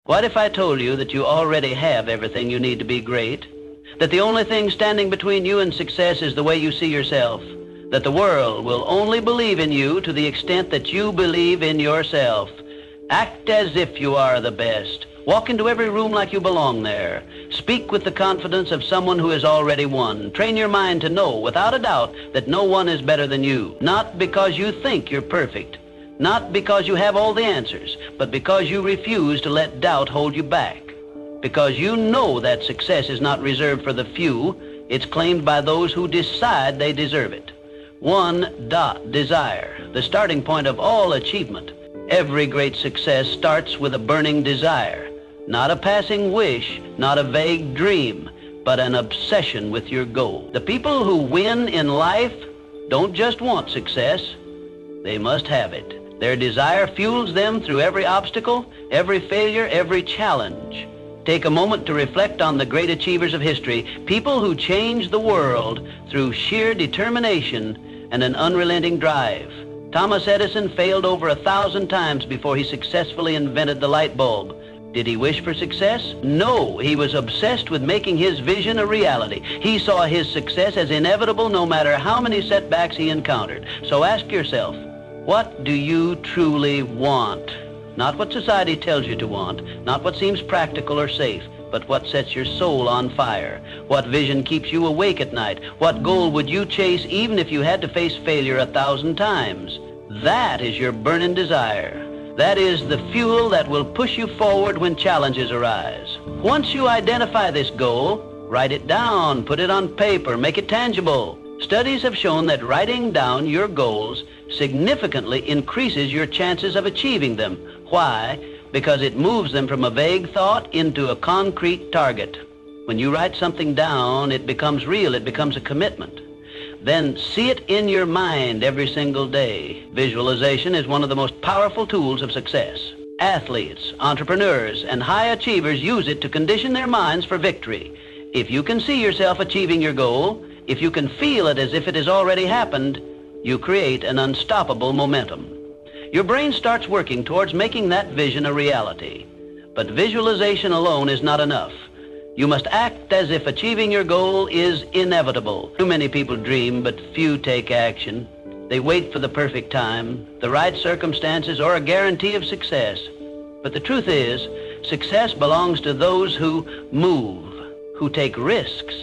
What if I told you that you already have everything you need to be great? That the only thing standing between you and success is the way you see yourself? That the world will only believe in you to the extent that you believe in yourself? Act as if you are the best. Walk into every room like you belong there. Speak with the confidence of someone who has already won. Train your mind to know, without a doubt, that no one is better than you. Not because you think you're perfect. Not because you have all the answers, but because you refuse to let doubt hold you back. Because you know that success is not reserved for the few, it's claimed by those who decide they deserve it. Desire, the starting point of all achievement. Every great success starts with a burning desire. Not a passing wish, not a vague dream, but an obsession with your goal. The people who win in life don't just want success, they must have it. Their desire fuels them through every obstacle, every failure, every challenge. Take a moment to reflect on the great achievers of history, people who changed the world through sheer determination and an unrelenting drive. Thomas Edison failed over 1,000 times before he successfully invented the light bulb. Did he wish for success? No, he was obsessed with making his vision a reality. He saw his success as inevitable no matter how many setbacks he encountered. So ask yourself, what do you truly want? Not what society tells you to want, not what seems practical or safe, but what sets your soul on fire. What vision keeps you awake at night? What goal would you chase even if you had to face failure 1,000 times? That is your burning desire. That is the fuel that will push you forward when challenges arise. Once you identify this goal, write it down, put it on paper, make it tangible. Studies have shown that writing down your goals significantly increases your chances of achieving them. Why? Because it moves them from a vague thought into a concrete target. When you write something down, it becomes real, it becomes a commitment. Then see it in your mind every single day. Visualization is one of the most powerful tools of success. Athletes, entrepreneurs, and high achievers use it to condition their minds for victory. If you can see yourself achieving your goal, if you can feel it as if it has already happened, you create an unstoppable momentum. Your brain starts working towards making that vision a reality. But visualization alone is not enough. You must act as if achieving your goal is inevitable. Too many people dream, but few take action. They wait for the perfect time, the right circumstances, or a guarantee of success. But the truth is, success belongs to those who move, who take risks,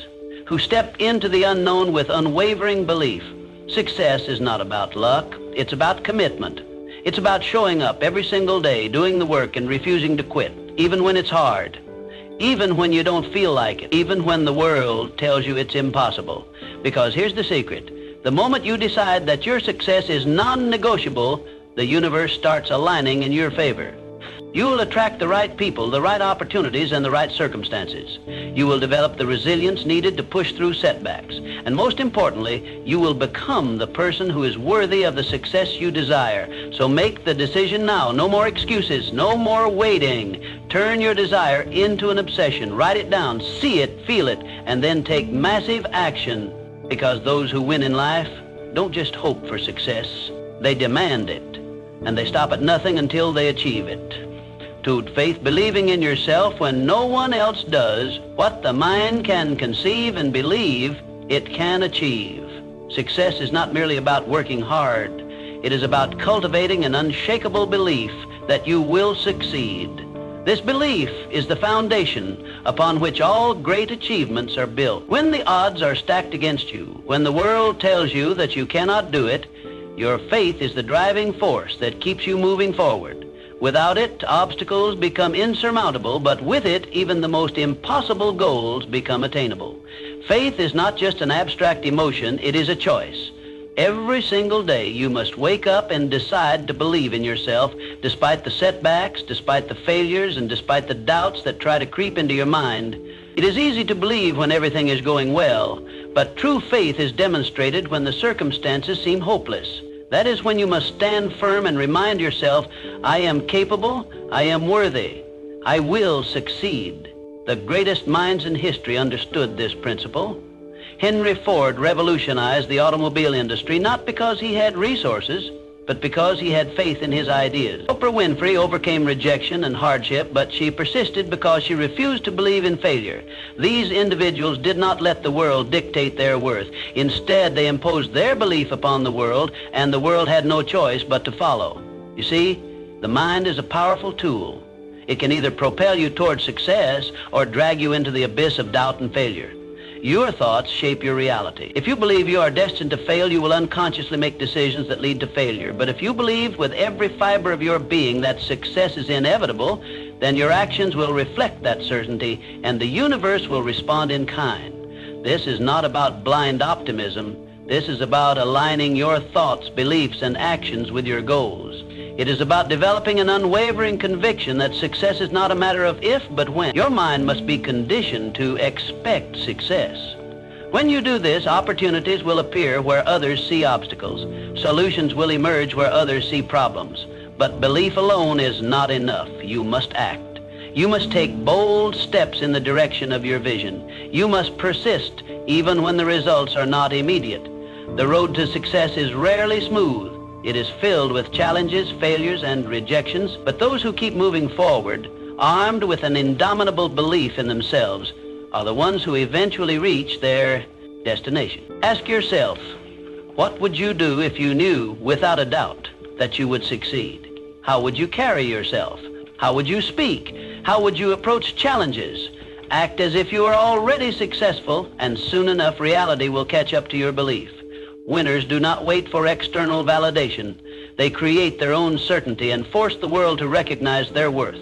who step into the unknown with unwavering belief. Success is not about luck, it's about commitment. It's about showing up every single day, doing the work and refusing to quit, even when it's hard, even when you don't feel like it, even when the world tells you it's impossible. Because here's the secret. The moment you decide that your success is non-negotiable, the universe starts aligning in your favor. You will attract the right people, the right opportunities, and the right circumstances. You will develop the resilience needed to push through setbacks. And most importantly, you will become the person who is worthy of the success you desire. So make the decision now. No more excuses, no more waiting. Turn your desire into an obsession. Write it down, see it, feel it, and then take massive action. Because those who win in life don't just hope for success, they demand it. And they stop at nothing until they achieve it. To faith, believing in yourself when no one else does. What the mind can conceive and believe, it can achieve. Success is not merely about working hard. It is about cultivating an unshakable belief that you will succeed. This belief is the foundation upon which all great achievements are built. When the odds are stacked against you, when the world tells you that you cannot do it, your faith is the driving force that keeps you moving forward. Without it, obstacles become insurmountable, but with it, even the most impossible goals become attainable. Faith is not just an abstract emotion, it is a choice. Every single day, you must wake up and decide to believe in yourself, despite the setbacks, despite the failures, and despite the doubts that try to creep into your mind. It is easy to believe when everything is going well, but true faith is demonstrated when the circumstances seem hopeless. That is when you must stand firm and remind yourself, I am capable, I am worthy, I will succeed. The greatest minds in history understood this principle. Henry Ford revolutionized the automobile industry not because he had resources, but because he had faith in his ideas. Oprah Winfrey overcame rejection and hardship, but she persisted because she refused to believe in failure. These individuals did not let the world dictate their worth. Instead, they imposed their belief upon the world, and the world had no choice but to follow. You see, the mind is a powerful tool. It can either propel you toward success or drag you into the abyss of doubt and failure. Your thoughts shape your reality. If you believe you are destined to fail, you will unconsciously make decisions that lead to failure. But if you believe with every fiber of your being that success is inevitable, then your actions will reflect that certainty, and the universe will respond in kind. This is not about blind optimism. This is about aligning your thoughts, beliefs, and actions with your goals. It is about developing an unwavering conviction that success is not a matter of if, but when. Your mind must be conditioned to expect success. When you do this, opportunities will appear where others see obstacles. Solutions will emerge where others see problems. But belief alone is not enough. You must act. You must take bold steps in the direction of your vision. You must persist even when the results are not immediate. The road to success is rarely smooth. It is filled with challenges, failures, and rejections, but those who keep moving forward, armed with an indomitable belief in themselves, are the ones who eventually reach their destination. Ask yourself, what would you do if you knew, without a doubt, that you would succeed? How would you carry yourself? How would you speak? How would you approach challenges? Act as if you are already successful, and soon enough reality will catch up to your belief. Winners do not wait for external validation. They create their own certainty and force the world to recognize their worth.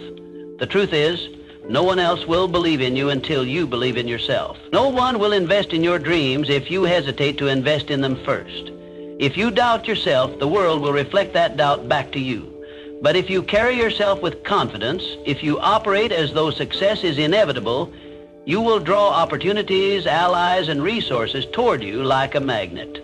The truth is, no one else will believe in you until you believe in yourself. No one will invest in your dreams if you hesitate to invest in them first. If you doubt yourself, the world will reflect that doubt back to you. But if you carry yourself with confidence, if you operate as though success is inevitable, you will draw opportunities, allies, and resources toward you like a magnet.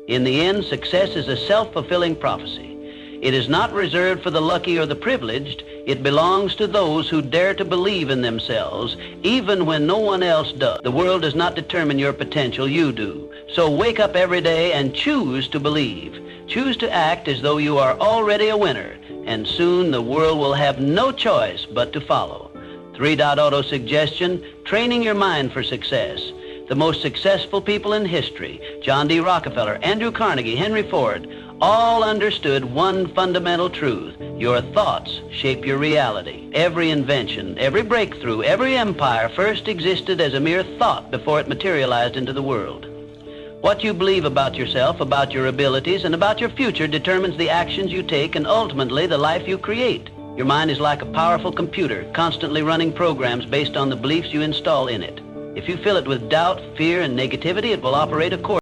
In the end, success is a self-fulfilling prophecy. It is not reserved for the lucky or the privileged. It belongs to those who dare to believe in themselves, even when no one else does. The world does not determine your potential, you do. So wake up every day and choose to believe. Choose to act as though you are already a winner, and soon the world will have no choice but to follow. 3-Dot Auto suggestion, training your mind for success. The most successful people in history, John D. Rockefeller, Andrew Carnegie, Henry Ford, all understood one fundamental truth. Your thoughts shape your reality. Every invention, every breakthrough, every empire first existed as a mere thought before it materialized into the world. What you believe about yourself, about your abilities, and about your future determines the actions you take and ultimately the life you create. Your mind is like a powerful computer, constantly running programs based on the beliefs you install in it. If you fill it with doubt, fear, and negativity, it will operate accordingly.